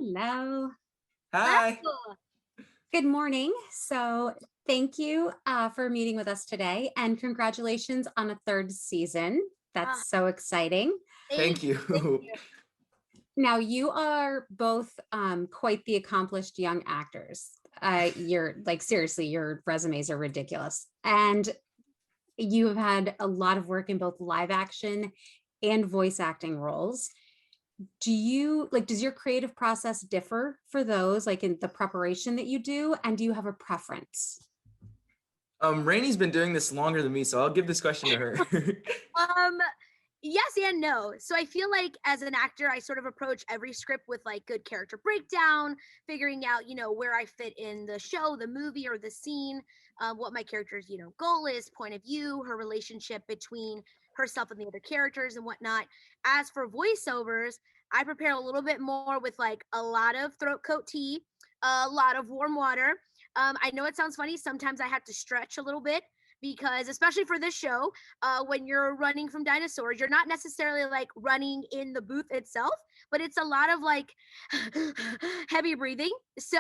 Hello. Hi. Hello. Good morning. So, thank you for meeting with us today, and congratulations on a third season. Ah, That's so exciting. Thank thank you. you. Now, you are both quite the accomplished young actors. You're like, seriously, your resumes are ridiculous. And you have had a lot of work in both live action and voice acting roles. Does your creative process differ for those, like in the preparation that you do? And do you have a preference? Rainey's been doing this longer than me, so I'll give this question to her. Um, yes and no. So I feel like as an actor, I sort of approach every script with like good character breakdown, figuring out, where I fit in the show, the movie, or the scene, what my character's, goal is, point of view, her relationship between herself and the other characters and whatnot. As for voiceovers, I prepare a little bit more with like a lot of throat coat tea, a lot of warm water. I know it sounds funny. Sometimes I have to stretch a little bit because, especially for this show, when you're running from dinosaurs, you're not necessarily like running in the booth itself, but it's a lot of like heavy breathing. So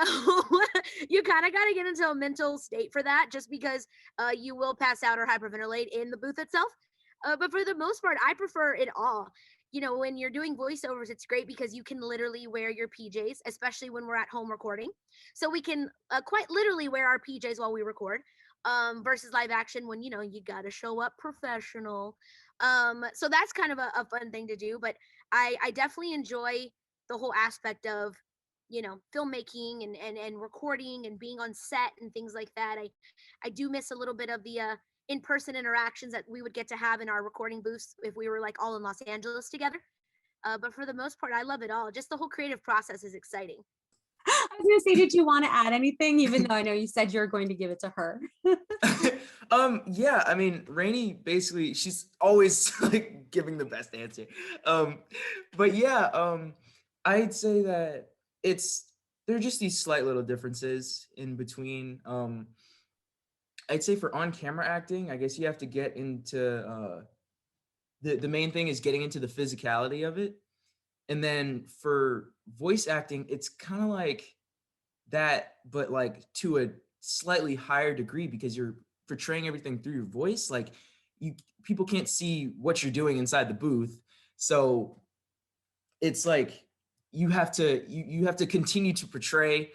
you kind of got to get into a mental state for that, just because you will pass out or hyperventilate in the booth itself. But for the most part, I prefer it all. When you're doing voiceovers, it's great because you can literally wear your PJs, especially when we're at home recording. So we can quite literally wear our PJs while we record, versus live action when, you got to show up professional. So that's kind of a fun thing to do. But I definitely enjoy the whole aspect of, filmmaking and recording and being on set and things like that. I do miss a little bit of the in-person interactions that we would get to have in our recording booths if we were like all in Los Angeles together. But for the most part, I love it all. Just the whole creative process is exciting. I was going to say, did you want to add anything, even though I know you said you're going to give it to her? Yeah, I mean, Rainey basically, she's always like giving the best answer. But yeah, I'd say that there are just these slight little differences in between. I'd say for on-camera acting, I guess you have to get into the main thing is getting into the physicality of it. And then for voice acting, it's kind of like that, but like to a slightly higher degree because you're portraying everything through your voice. Like people can't see what you're doing inside the booth. So it's like you have to continue to portray,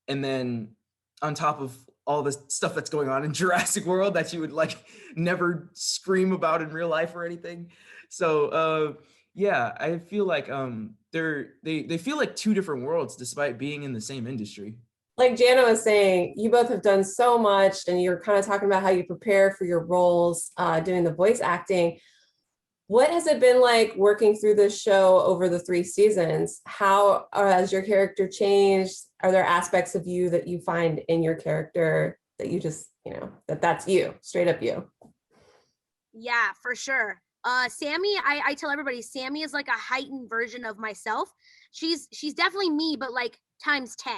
and then on top of all the stuff that's going on in Jurassic World that you would like never scream about in real life or anything. So yeah, I feel like they feel like two different worlds despite being in the same industry. Like Jana was saying, you both have done so much, and you're kind of talking about how you prepare for your roles, doing the voice acting. What has it been like working through this show over the 3 seasons? How has your character changed? Are there aspects of you that you find in your character that you just, that's you, straight up you? Yeah, for sure. Sammy, I tell everybody, Sammy is like a heightened version of myself. She's definitely me, but like times 10.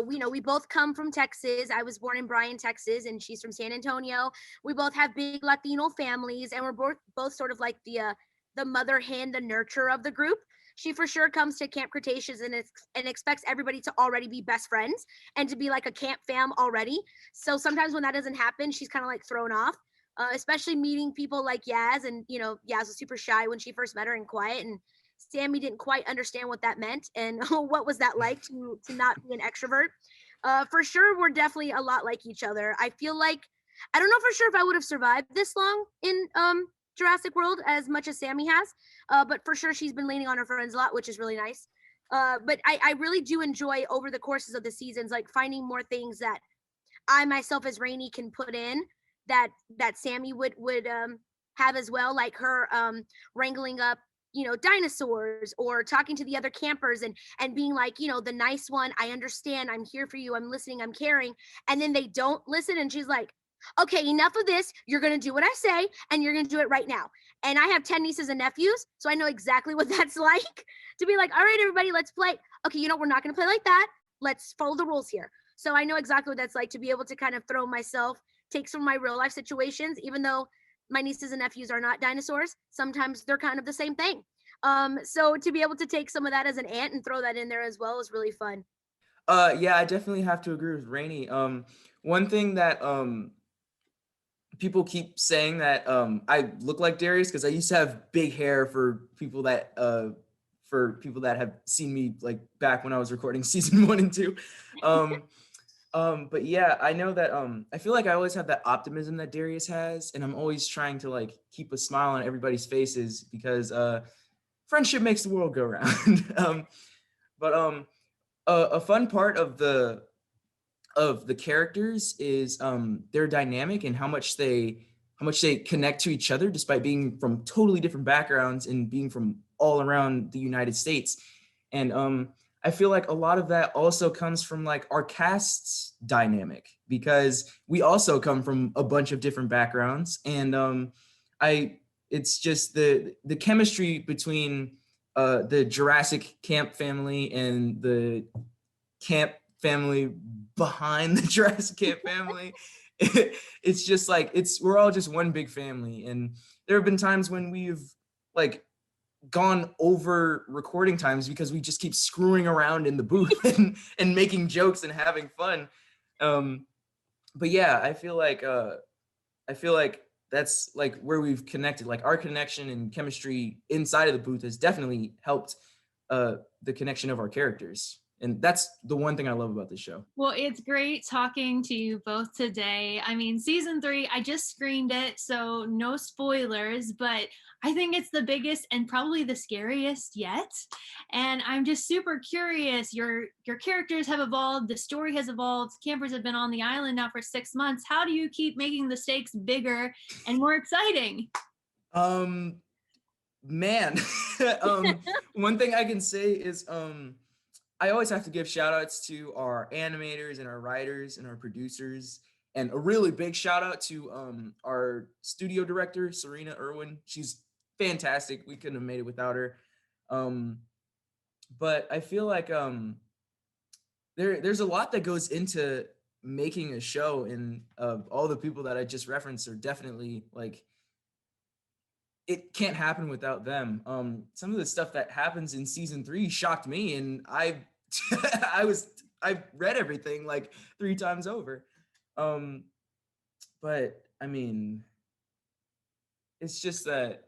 We both come from Texas. I was born in Bryan, Texas, and she's from San Antonio. We both have big Latino families, and we're both sort of like the mother hen, the nurturer of the group. She for sure comes to Camp Cretaceous and expects everybody to already be best friends and to be like a camp fam already. So sometimes when that doesn't happen, she's kind of like thrown off. Especially meeting people like Yaz, and Yaz was super shy when she first met her and quiet, and Sammy didn't quite understand what that meant and what was that like to not be an extrovert. For sure, we're definitely a lot like each other. I feel like I don't know for sure if I would have survived this long in Jurassic World as much as Sammy has, but for sure she's been leaning on her friends a lot, which is really nice. But I really do enjoy over the courses of the seasons, like finding more things that I myself as Rainy can put in that Sammy would have as well, like her wrangling up dinosaurs, or talking to the other campers and being like, the nice one, I understand, I'm here for you, I'm listening, I'm caring. And then they don't listen, and she's like, okay, enough of this, you're gonna do what I say, and you're gonna do it right now. And I have 10 nieces and nephews, so I know exactly what that's like, to be like, all right, everybody, let's play. Okay, we're not gonna play like that, let's follow the rules here. So I know exactly what that's like, to be able to kind of throw myself, take some of my real life situations, even though my nieces and nephews are not dinosaurs. Sometimes they're kind of the same thing. So to be able to take some of that as an aunt and throw that in there as well is really fun. Yeah, I definitely have to agree with Rainy. One thing that people keep saying that I look like Darius because I used to have big hair for people that have seen me like back when I was recording season 1 and 2. But yeah, I know that I feel like I always have that optimism that Darius has, and I'm always trying to like keep a smile on everybody's faces because friendship makes the world go round. But a fun part of the characters is their dynamic and how much they connect to each other despite being from totally different backgrounds and being from all around the United States. And I feel like a lot of that also comes from like our cast's dynamic because we also come from a bunch of different backgrounds. And it's just the chemistry between the Jurassic Camp family and the Camp family behind the Jurassic Camp family. It's just like we're all just one big family. And there have been times when we've like gone over recording times because we just keep screwing around in the booth and making jokes and having fun. But yeah, I feel like that's like where we've connected. Like our connection and chemistry inside of the booth has definitely helped the connection of our characters. And that's the one thing I love about this show. Well, it's great talking to you both today. I mean, season 3, I just screened it, so no spoilers, but I think it's the biggest and probably the scariest yet. And I'm just super curious. Your characters have evolved, the story has evolved, campers have been on the island now for 6 months. How do you keep making the stakes bigger and more exciting? Man, one thing I can say is I always have to give shout outs to our animators and our writers and our producers, and a really big shout out to our studio director, Serena Irwin. She's fantastic. We couldn't have made it without her. But I feel like there's a lot that goes into making a show, and all the people that I just referenced are definitely like, it can't happen without them. Some of the stuff that happens in season 3 shocked me, and I read everything like 3 times over. But I mean, it's just that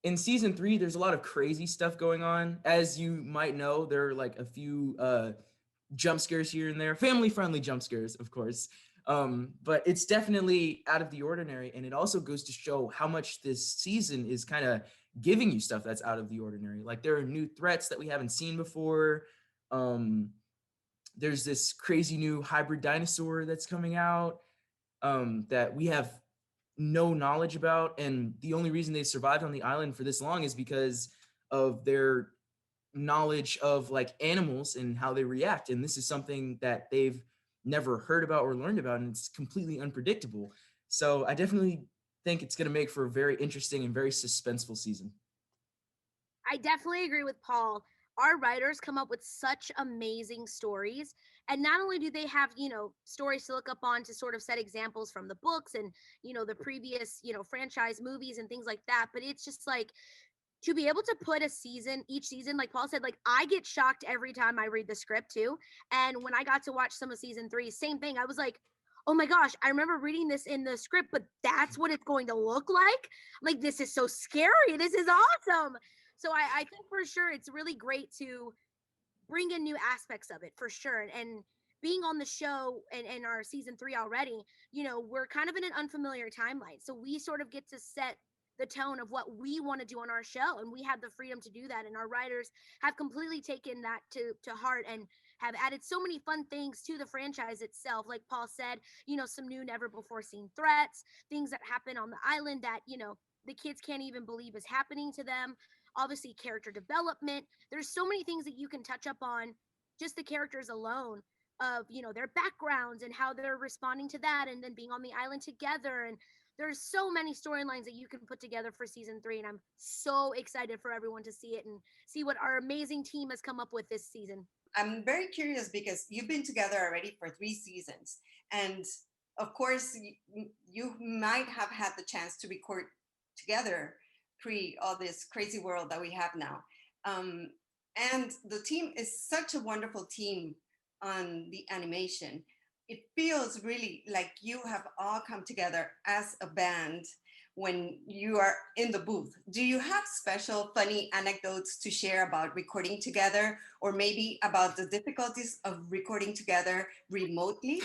in season 3, there's a lot of crazy stuff going on. As you might know, there are like a few jump scares here and there, family friendly jump scares, of course. But it's definitely out of the ordinary. And it also goes to show how much this season is kind of giving you stuff that's out of the ordinary. Like there are new threats that we haven't seen before. There's this crazy new hybrid dinosaur that's coming out that we have no knowledge about. And the only reason they survived on the island for this long is because of their knowledge of like animals and how they react. And this is something that they've never heard about or learned about, and it's completely unpredictable. So I definitely think it's going to make for a very interesting and very suspenseful season. I definitely agree with Paul. Our writers come up with such amazing stories. And not only do they have, stories to look up on to sort of set examples from the books and, the previous, franchise movies and things like that, but it's just like to be able to put each season, like Paul said, like I get shocked every time I read the script too. And when I got to watch some of season 3, same thing. I was like, oh my gosh, I remember reading this in the script, but that's what it's going to look like. Like, this is so scary. This is awesome. So I think for sure it's really great to bring in new aspects of it for sure. And being on the show and our season 3 already, we're kind of in an unfamiliar timeline. So we sort of get to set the tone of what we want to do on our show, and we have the freedom to do that, and our writers have completely taken that to heart and have added so many fun things to the franchise itself. Like Paul said, some new never before seen threats, things that happen on the island that the kids can't even believe is happening to them. Obviously character development, there's so many things that you can touch up on just the characters alone, of their backgrounds and how they're responding to that, and then being on the island together. And there's so many storylines that you can put together for season 3, and I'm so excited for everyone to see it and see what our amazing team has come up with this season. I'm very curious because you've been together already for 3 seasons, and of course you might have had the chance to record together pre all this crazy world that we have now. And the team is such a wonderful team on the animation. It feels really like you have all come together as a band when you are in the booth. Do you have special funny anecdotes to share about recording together, or maybe about the difficulties of recording together remotely?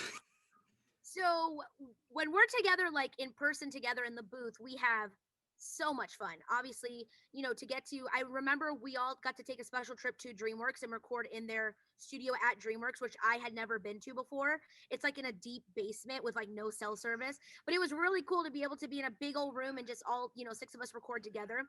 So when we're together, like in person together in the booth, we have so much fun. Obviously, I remember we all got to take a special trip to DreamWorks and record in their studio at DreamWorks, which I had never been to before. It's like in a deep basement with like no cell service, but it was really cool to be able to be in a big old room and just all, 6 of us record together.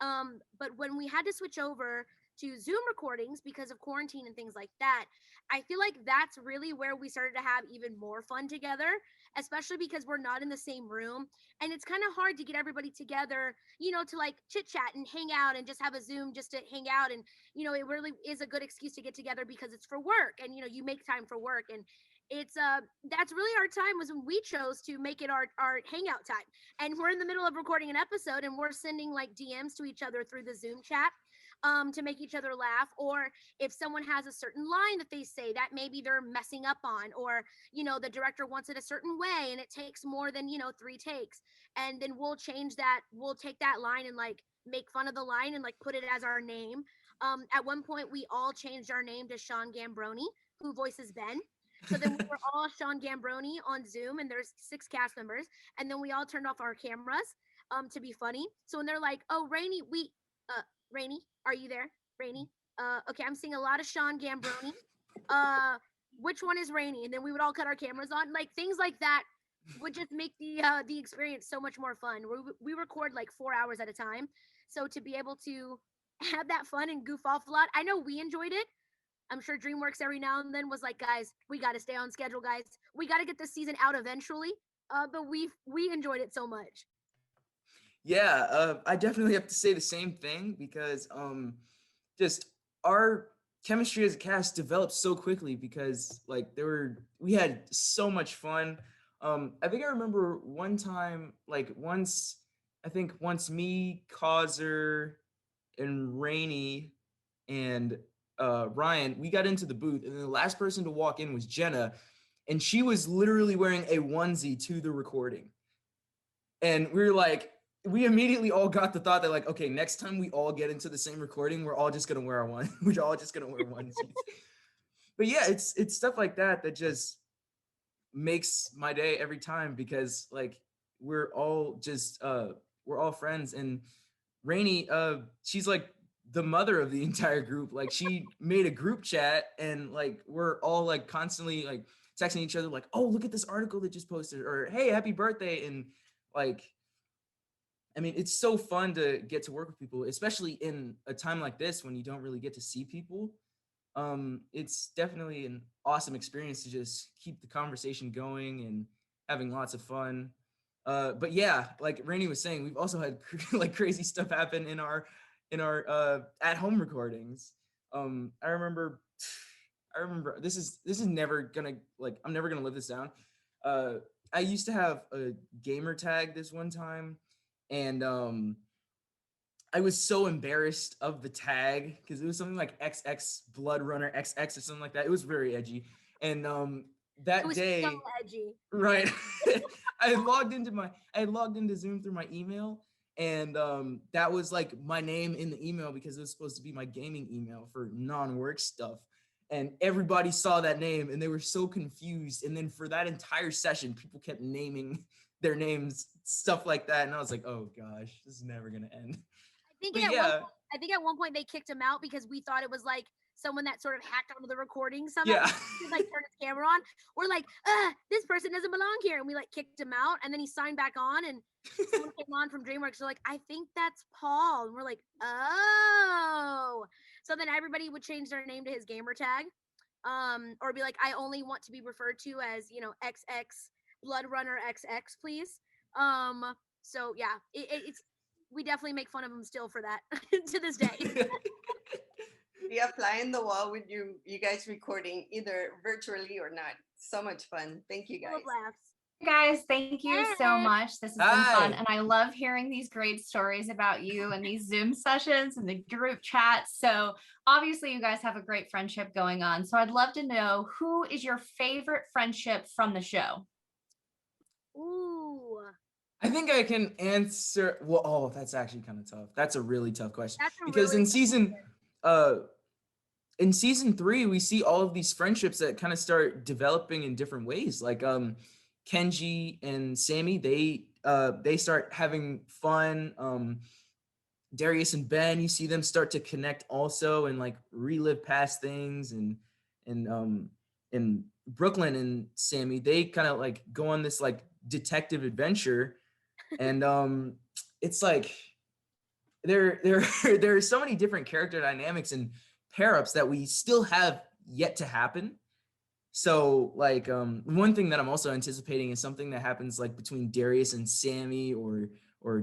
But when we had to switch over to Zoom recordings because of quarantine and things like that, I feel like that's really where we started to have even more fun together, especially because we're not in the same room. And it's kind of hard to get everybody together, to like chit chat and hang out and just have a Zoom just to hang out. And, it really is a good excuse to get together because it's for work and, you make time for work. And it's that's really our time was when we chose to make it our hangout time. And we're in the middle of recording an episode and we're sending like DMs to each other through the Zoom chat to make each other laugh, or if someone has a certain line that they say that maybe they're messing up on, or the director wants it a certain way and it takes more than 3 takes, and then we'll change that, we'll take that line and like make fun of the line and like put it as our name. At one point we all changed our name to Sean Gambroni, who voices Ben. So then we were all Sean Gambroni on Zoom, and there's 6 cast members, and then we all turned off our cameras to be funny. So when they're like, "Oh, Raini, Raini, are you there? Raini? Okay, I'm seeing a lot of Sean Gambroni. Which one is Raini?" And then we would all cut our cameras on. Like things like that would just make the experience so much more fun. We record like 4 hours at a time. So to be able to have that fun and goof off a lot, I know we enjoyed it. I'm sure DreamWorks every now and then was like, "Guys, we got to stay on schedule, guys. We got to get this season out eventually." But we enjoyed it so much. Yeah, I definitely have to say the same thing because just our chemistry as a cast developed so quickly because like we had so much fun. I think I remember one time, like once me, Causer, and Raini and Ryan, we got into the booth, and the last person to walk in was Jenna, and she was literally wearing a onesie to the recording. And we immediately all got the thought that like, okay, next time we all get into the same recording, we're all just gonna wear we're all just gonna wear onesies. But yeah, it's stuff like that that just makes my day every time because like we're all friends. And Raini, she's like the mother of the entire group. Like she made a group chat and like we're all like constantly like texting each other like, "Oh, look at this article that just posted," or "Hey, happy birthday." And like, I mean, it's so fun to get to work with people, especially in a time like this when you don't really get to see people. It's definitely an awesome experience to just keep the conversation going and having lots of fun. But yeah, like Rainy was saying, we've also had like crazy stuff happen in our at-home recordings. I remember this is never gonna, like, I'm never gonna live this down. I used to have a gamer tag this one time, and I was so embarrassed of the tag because it was something like XX Blood Runner XX or something like that. It was very edgy. And that It was day, so edgy. right? I had logged into Zoom through my email, and that was like my name in the email because it was supposed to be my gaming email for non-work stuff. And everybody saw that name and they were so confused. And then for that entire session, people kept naming their names, stuff like that. And I was like, oh gosh, this is never gonna end. I think at one point they kicked him out because we thought it was like someone that sort of hacked onto the recording somehow. Yeah. He like turned his camera on. We're like, this person doesn't belong here. And we like kicked him out. And then he signed back on and someone came on from DreamWorks. They're like, I think that's Paul. And we're like, oh. So then everybody would change their name to his gamer tag. Or be like, I only want to be referred to as, XX Blood Runner XX, please. So yeah, it's we definitely make fun of him still for that to this day. We are fly in the wall with you guys recording either virtually or not. So much fun. Thank you Full guys. of laughs. Guys, thank you so Hey. much. This has been fun. Hi. And I love hearing these great stories about you and these Zoom sessions and the group chats. So obviously you guys have a great friendship going on. So I'd love to know, who is your favorite friendship from the show? Ooh, I think I can answer. Well, oh, that's actually kind of tough. That's a really tough question that's a because really tough in season 3, we see all of these friendships that kind of start developing in different ways. Like Kenji and Sammy, they start having fun. Darius and Ben, you see them start to connect also and like relive past things, and in Brooklyn and Sammy, they kind of like go on this like detective adventure, and it's like there are so many different character dynamics and pair ups that we still have yet to happen. So like one thing that I'm also anticipating is something that happens like between Darius and Sammy, or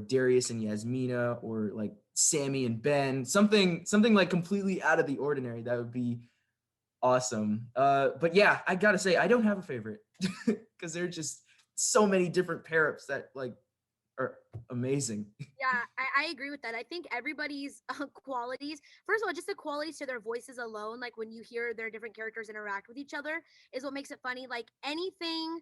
Darius and Yasmina, or like Sammy and Ben, something like completely out of the ordinary. That would be awesome. But yeah, I gotta say I don't have a favorite because there are just so many different pair ups that like are amazing. Yeah, I agree with that. I think everybody's qualities, first of all, just the qualities to their voices alone, like when you hear their different characters interact with each other, is what makes it funny. Like anything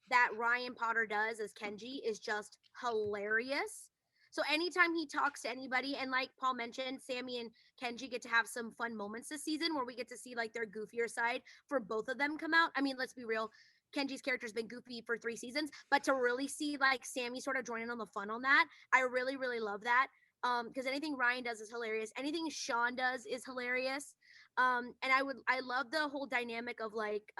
that Ryan Potter does as Kenji is just hilarious. So anytime he talks to anybody, and like Paul mentioned, Sammy and Kenji get to have some fun moments this season where we get to see like their goofier side for both of them come out. I mean, let's be real. Kenji's character's been goofy for 3 seasons, but to really see like Sammy sort of joining on the fun on that, I really, really love that. Because anything Ryan does is hilarious. Anything Sean does is hilarious. And I love the whole dynamic of like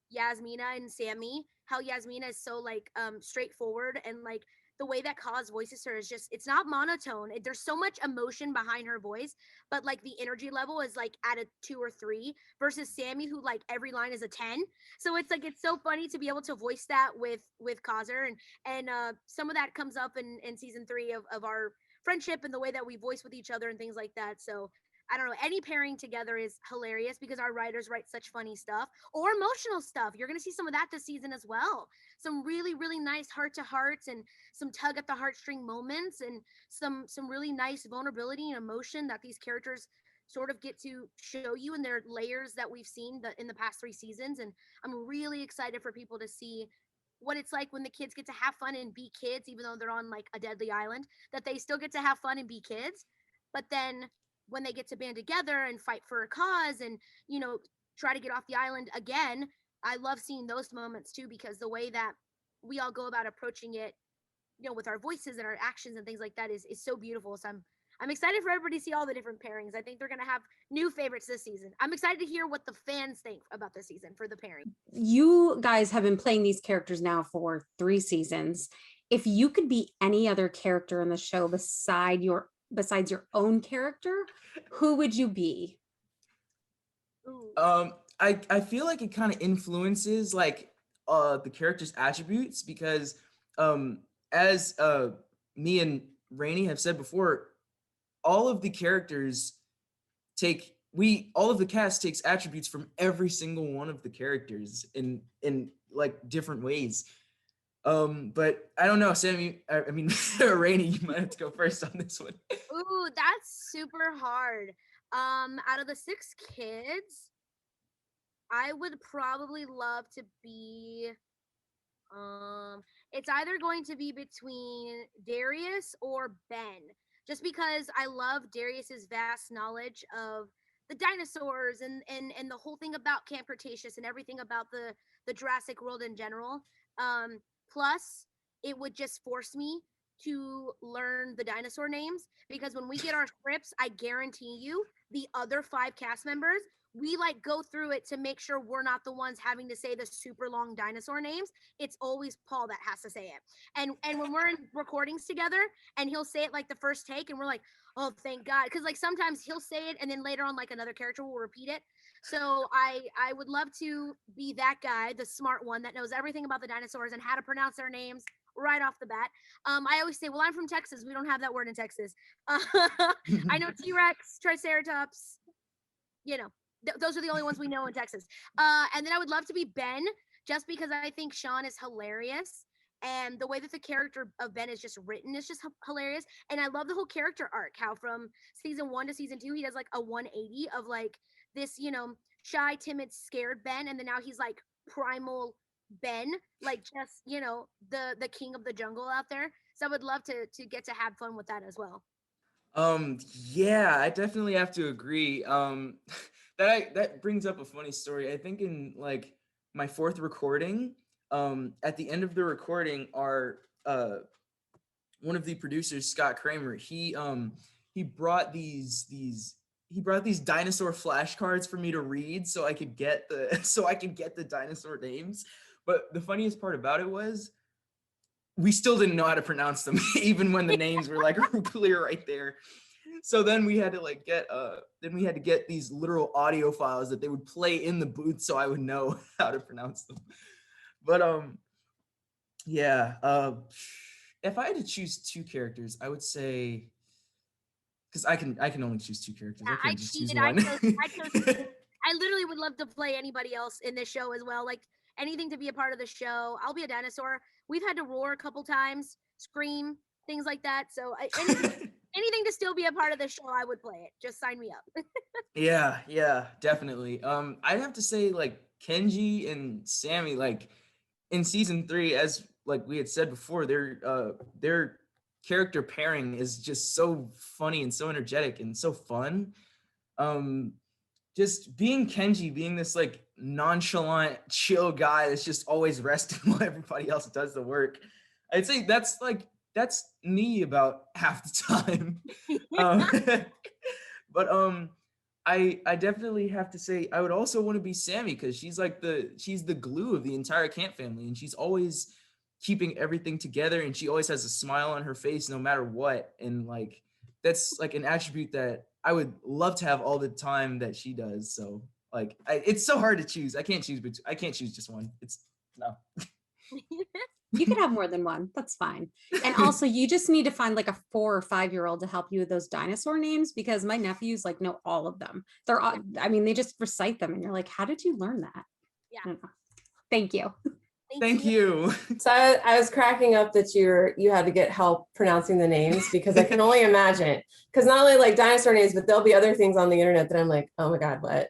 Yasmina and Sammy, how Yasmina is so like straightforward, and like the way that Kaz voices her is just, it's not monotone. There's so much emotion behind her voice, but like the energy level is like at a 2 or 3 versus Sammy, who like every line is a 10. So it's like it's so funny to be able to voice that with Kazer, and some of that comes up in season 3 of our friendship and the way that we voice with each other and things like that. So I don't know, any pairing together is hilarious because our writers write such funny stuff or emotional stuff. You're going to see some of that this season as well. Some really, really nice heart to hearts and some tug at the heartstring moments, and some really nice vulnerability and emotion that these characters sort of get to show you in their layers that we've seen in the past 3 seasons. And I'm really excited for people to see what it's like when the kids get to have fun and be kids, even though they're on like a deadly island, that they still get to have fun and be kids. But then when they get to band together and fight for a cause and, try to get off the island again, I love seeing those moments too, because the way that we all go about approaching it, with our voices and our actions and things like that is so beautiful. So I'm excited for everybody to see all the different pairings. I think they're gonna have new favorites this season. I'm excited to hear what the fans think about this season for the pairing. You guys have been playing these characters now for 3 seasons. If you could be any other character in the show besides your own character, who would you be? Ooh. I feel like it kind of influences like the character's attributes, because as me and Raini have said before, all of the characters all of the cast takes attributes from every single one of the characters in like different ways. But I don't know, Sammy. I mean, Raini, you might have to go first on this one. Ooh, that's super hard. Out of the 6 kids, I would probably love to be it's either going to be between Darius or Ben, just because I love Darius's vast knowledge of the dinosaurs and the whole thing about Camp Cretaceous and everything about the Jurassic World in general. Plus, it would just force me to learn the dinosaur names, because when we get our scripts, I guarantee you the other 5 cast members, we like go through it to make sure we're not the ones having to say the super long dinosaur names. It's always Paul that has to say it. And when we're in recordings together and he'll say it like the first take and we're like, oh, thank God. Because like sometimes he'll say it and then later on like another character will repeat it. So I would love to be that guy, the smart one that knows everything about the dinosaurs and how to pronounce their names right off the bat. I always say, well, I'm from Texas. We don't have that word in Texas. I know T-Rex, Triceratops, those are the only ones we know in Texas. And then I would love to be Ben, just because I think Sean is hilarious. And the way that the character of Ben is just written is just hilarious. And I love the whole character arc, how from season 1 to season 2, he does like a 180 of like this, shy, timid, scared Ben. And then now he's like primal Ben, like just, the king of the jungle out there. So I would love to get to have fun with that as well. Yeah, I definitely have to agree. That brings up a funny story. I think in like my 4th recording, at the end of the recording, our one of the producers, Scott Kramer, he brought these dinosaur flashcards for me to read so I could get the dinosaur names. But the funniest part about it was we still didn't know how to pronounce them, even when the names were like clear right there. So then we had to get these literal audio files that they would play in the booth so I would know how to pronounce them. But yeah, if I had to choose 2 characters, I would say, because I can only choose 2 characters. Yeah, I can't just choose cheated. one. I chose I literally would love to play anybody else in this show as well. Like anything to be a part of the show. I'll be a dinosaur. We've had to roar a couple times, scream, things like that. So anything to still be a part of the show, I would play it. Just sign me up. Yeah, definitely. I'd have to say like Kenji and Sammy, like in season 3, as like we had said before, their character pairing is just so funny and so energetic and so fun. Just being Kenji, being this like nonchalant, chill guy that's just always resting while everybody else does the work. I'd say that's me about half the time. But I definitely have to say I would also want to be Sammy, because she's the glue of the entire camp family, and she's always keeping everything together, and she always has a smile on her face no matter what. And like that's like an attribute that I would love to have all the time that she does. So like it's so hard to choose. I can't choose just one. It's no. You could have more than one. That's fine. And also, you just need to find like a 4 or 5-year-old to help you with those dinosaur names, because my nephews like know all of them. They're all, I mean, they just recite them, and you're like, how did you learn that? Yeah. Thank you. Thank you. So I was cracking up that you had to get help pronouncing the names, because I can only imagine, because not only like dinosaur names, but there'll be other things on the internet that I'm like, oh my God, what?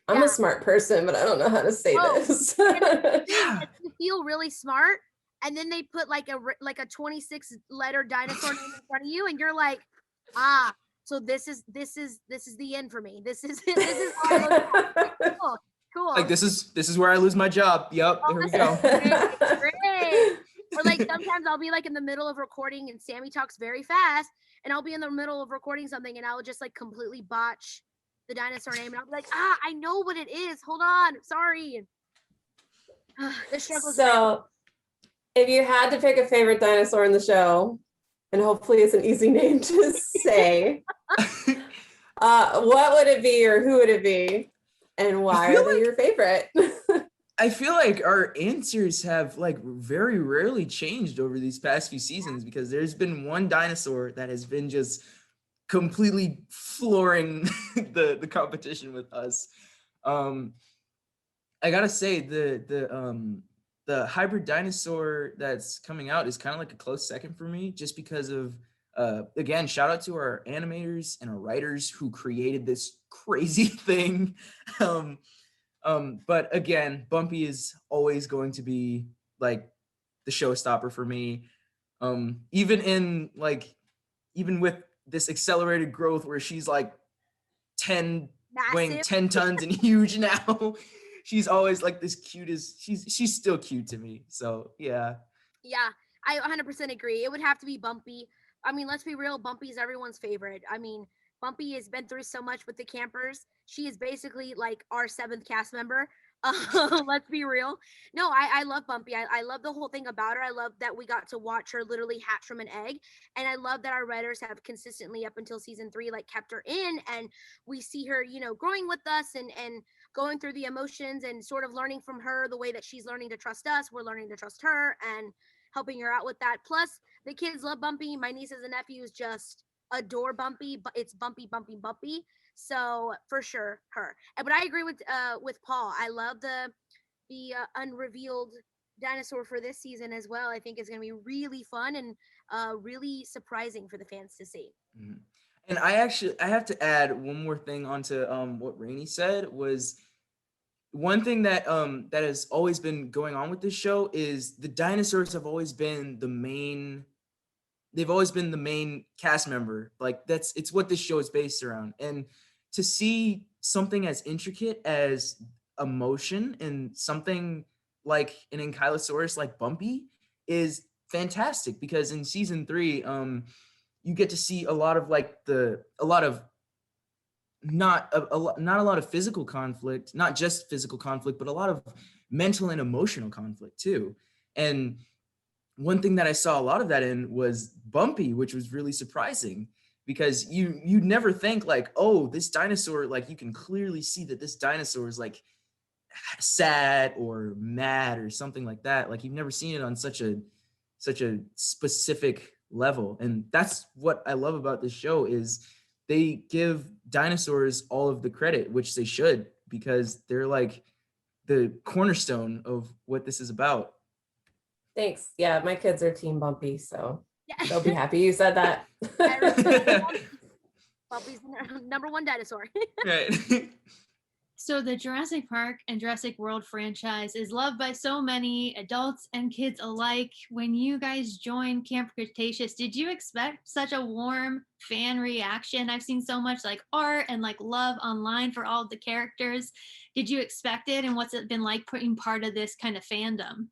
I'm a smart person, but I don't know how to say this. You feel really smart, and then they put like a 26 letter dinosaur name in front of you, and you're like, so this is the end for me. This is cool. Like this is where I lose my job. Yep, there we go. Great. Or like sometimes I'll be like in the middle of recording and Sammy talks very fast, and I'll be in the middle of recording something and I'll just like completely botch the dinosaur name, and I'll be like, I know what it is. Hold on, sorry. The struggle's So if you had to pick a favorite dinosaur in the show, and hopefully it's an easy name to say, what would it be, or who would it be, and why are they your favorite? I feel like our answers have like very rarely changed over these past few seasons, because there's been one dinosaur that has been just completely flooring the competition with us. I gotta say the hybrid dinosaur that's coming out is kind of like a close second for me, just because of again, shout out to our animators and our writers who created this crazy thing. But again, Bumpy is always going to be like the showstopper for me. Even with this accelerated growth where she's like weighing 10 tons and huge now, she's always like this she's still cute to me. So yeah. Yeah, I 100% agree. It would have to be Bumpy. I mean, let's be real, Bumpy is everyone's favorite. I mean, Bumpy has been through so much with the campers. She is basically like our 7th cast member. Let's be real. No, I love Bumpy. I love the whole thing about her. I love that we got to watch her literally hatch from an egg. And I love that our writers have consistently up until season 3, like kept her in, and we see her, growing with us and going through the emotions and sort of learning from her the way that she's learning to trust us. We're learning to trust her and helping her out with that. Plus, the kids love Bumpy. My nieces and nephews just adore Bumpy, but it's Bumpy. So for sure her. But I agree with Paul. I love the the unrevealed dinosaur for this season as well, I think is going to be really fun and really surprising for the fans to see. Mhm. And I have to add one more thing onto what Rainey said. Was one thing that that has always been going on with this show is the dinosaurs have always been the main, they've always been the main cast member. Like it's what this show is based around. And to see something as intricate as emotion and something like an ankylosaurus like Bumpy is fantastic, because in season 3 you get to see a lot of like a lot of not a lot of physical conflict, not just physical conflict, but a lot of mental and emotional conflict too. And one thing that I saw a lot of that in was Bumpy, which was really surprising, because you'd never think like, oh, this dinosaur, like you can clearly see that this dinosaur is like sad or mad or something like that. Like you've never seen it on such a specific level. And that's what I love about this show is they give dinosaurs all of the credit, which they should, because they're like the cornerstone of what this is about. Thanks. Yeah, my kids are Team Bumpy, so Yeah. they'll be happy you said that. Bumpy's number one dinosaur. Right. So the Jurassic Park and Jurassic World franchise is loved by so many adults and kids alike. When you guys joined Camp Cretaceous, did you expect such a warm fan reaction? I've seen so much like art and like love online for all of the characters. Did you expect it? And what's it been like being part of this kind of fandom?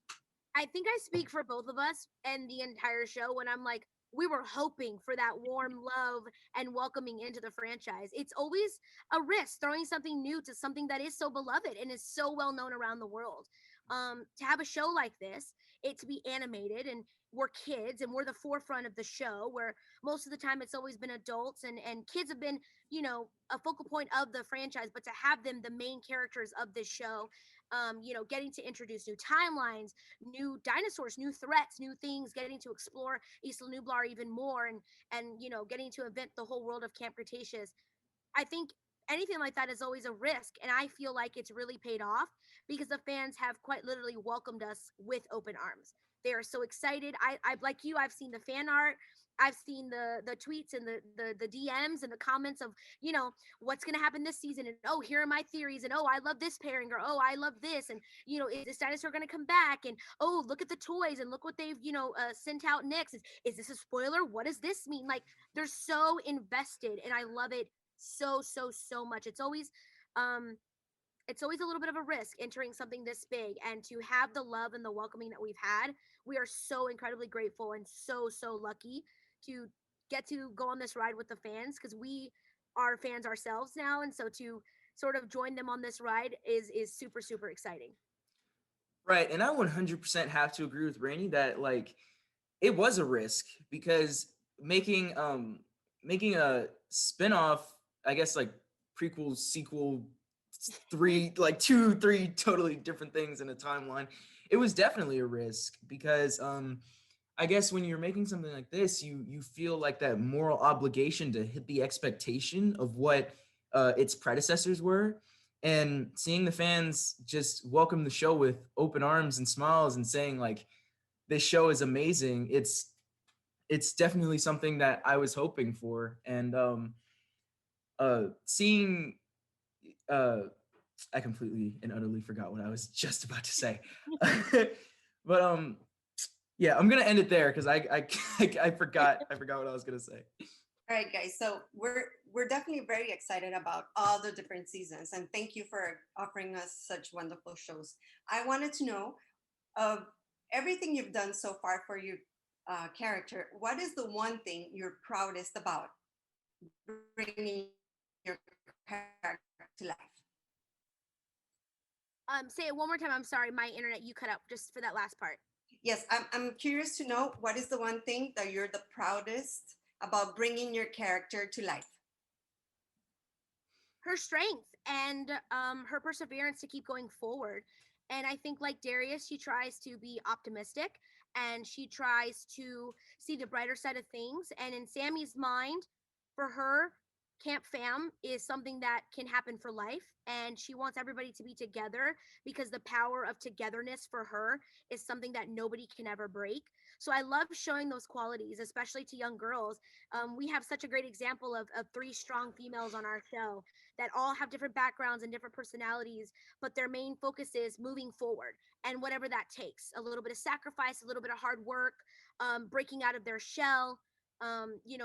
I think I speak for both of us and the entire show when I'm like, we were hoping for that warm love and welcoming into the franchise. It's always a risk throwing something new to something that is so beloved and is so well known around the world. To have a show like this, it to be animated, and we're kids and we're the forefront of the show, where most of the time it's always been adults, and kids have been, a focal point of the franchise, but to have them the main characters of this show, getting to introduce new timelines, new dinosaurs, new threats, new things, getting to explore Isla Nublar even more, and getting to invent the whole world of Camp Cretaceous. I think anything like that is always a risk, and I feel like it's really paid off because the fans have quite literally welcomed us with open arms. They are so excited. I like you. I've seen the fan art. I've seen the tweets and the DMs and the comments of what's going to happen this season, and oh, here are my theories, and oh, I love this pairing, or oh, I love this, and is this dinosaur going to come back, and oh, look at the toys and look what they've sent out next. Is this a spoiler? What does this mean? Like, they're so invested, and I love it so much. It's always a little bit of a risk entering something this big, and to have the love and the welcoming that we've had, we are so incredibly grateful and so lucky to get to go on this ride with the fans, because we are fans ourselves now, and so to sort of join them on this ride is super exciting. Right. And I 100% have to agree with Rainey that like it was a risk, because making a spin-off, I guess like prequel, sequel, two, three totally different things in a timeline, it was definitely a risk, because I guess when you're making something like this, you feel like that moral obligation to hit the expectation of what its predecessors were. And seeing the fans just welcome the show with open arms and smiles and saying like, this show is amazing, it's definitely something that I was hoping for. And seeing I completely and utterly forgot what I was just about to say. But yeah, I'm gonna end it there because I forgot what I was gonna say. All right, guys. So we're definitely very excited about all the different seasons, and thank you for offering us such wonderful shows. I wanted to know, of everything you've done so far for your character, what is the one thing you're proudest about bringing your character to life? Say it one more time. I'm sorry, my internet, you cut out just for that last part. Yes, I'm curious to know, what is the one thing that you're the proudest about bringing your character to life? Her strength and her perseverance to keep going forward. And I think, like Darius, she tries to be optimistic and she tries to see the brighter side of things. And in Sammy's mind, for her, Camp Fam is something that can happen for life, and she wants everybody to be together because the power of togetherness for her is something that nobody can ever break. So I love showing those qualities, especially to young girls. We have such a great example of three strong females on our show that all have different backgrounds and different personalities, but their main focus is moving forward, and whatever that takes, a little bit of sacrifice, a little bit of hard work, breaking out of their shell,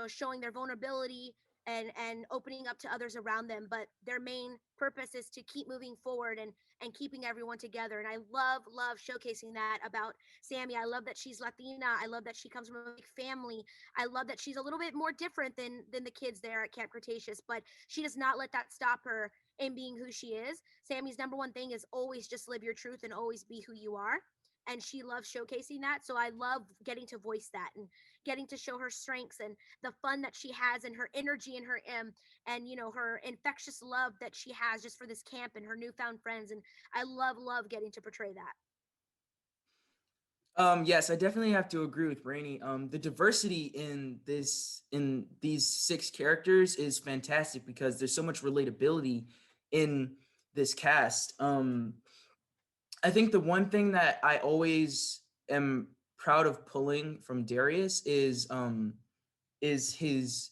showing their vulnerability, and opening up to others around them. But their main purpose is to keep moving forward and keeping everyone together. And I love showcasing that about Sammy. I love that she's Latina. I love that she comes from a big family. I love that she's a little bit more different than the kids there at Camp Cretaceous, but she does not let that stop her in being who she is. Sammy's number one thing is always just live your truth and always be who you are. And she loves showcasing that. So I love getting to voice that and getting to show her strengths and the fun that she has and her energy and her her infectious love that she has just for this camp and her newfound friends. And I love getting to portray that. Yes, I definitely have to agree with Raini. The diversity in these 6 characters is fantastic because there's so much relatability in this cast. I think the one thing that I always am proud of pulling from Darius is his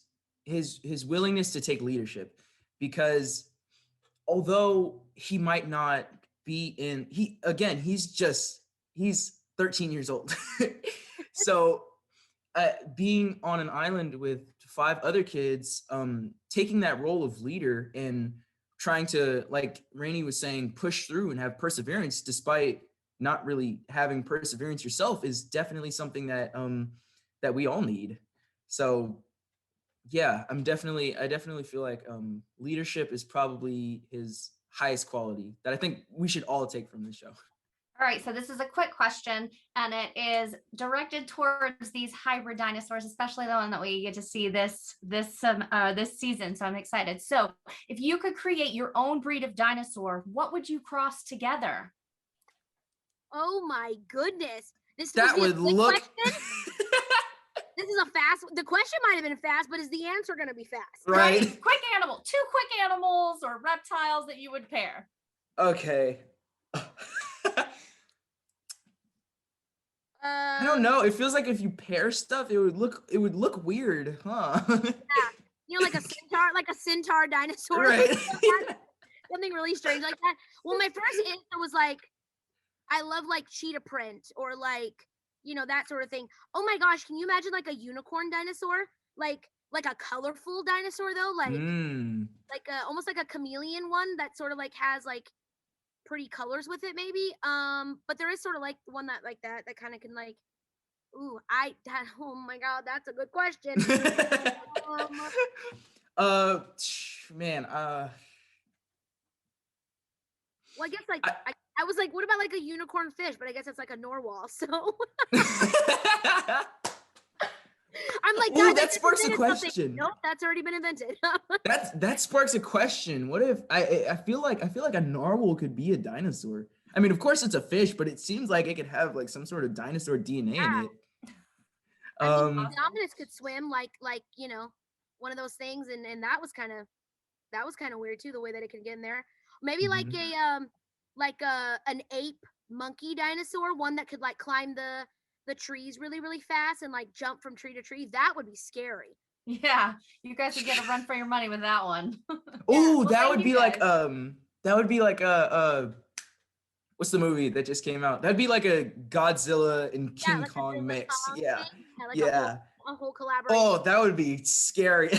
willingness to take leadership, because although he might not be he's 13 years old. So being on an island with 5 other kids, taking that role of leader and trying to, like Raini was saying, push through and have perseverance despite not really having perseverance yourself is definitely something that that we all need. So yeah, I definitely feel like leadership is probably his highest quality that I think we should all take from this show. All right, so this is a quick question, and it is directed towards these hybrid dinosaurs, especially the one that we get to see this season. So I'm excited. So if you could create your own breed of dinosaur, what would you cross together? Oh my goodness. That would look. This is a fast. The question might have been fast, but is the answer going to be fast? Right. Two quick animals or reptiles that you would pair. Okay. I don't know. It feels like if you pair stuff, it would look weird, huh? Yeah. Like a centaur dinosaur. Right. Something really strange like that. Well, my first answer was like, I love like cheetah print or like, that sort of thing. Oh my gosh, can you imagine like a unicorn dinosaur? Like a colorful dinosaur though, like almost like a chameleon one that sort of like has like pretty colors with it maybe. But there is sort of like one that kind of can like, oh my god, that's a good question. Man, well, I guess like I was like, what about like a unicorn fish? But I guess it's like a narwhal. So I'm like, ooh, that sparks a question. Nope, that's already been invented. that sparks a question. What if I feel like a narwhal could be a dinosaur? I mean, of course it's a fish, but it seems like it could have like some sort of dinosaur DNA in it. Dominus could swim like one of those things, and that was kind of weird too, the way that it could get in there. Maybe like an ape monkey dinosaur, one that could like climb the trees really, really fast and like jump from tree to tree. That would be scary. Yeah, you guys would get a run for your money with that one. Oh, well, that would be like what's the movie that just came out? That'd be like a Godzilla and King Kong mix. Yeah. A whole collaboration. Oh, that would be scary.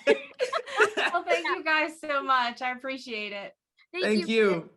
Well, thank you guys so much. I appreciate it. Thank you.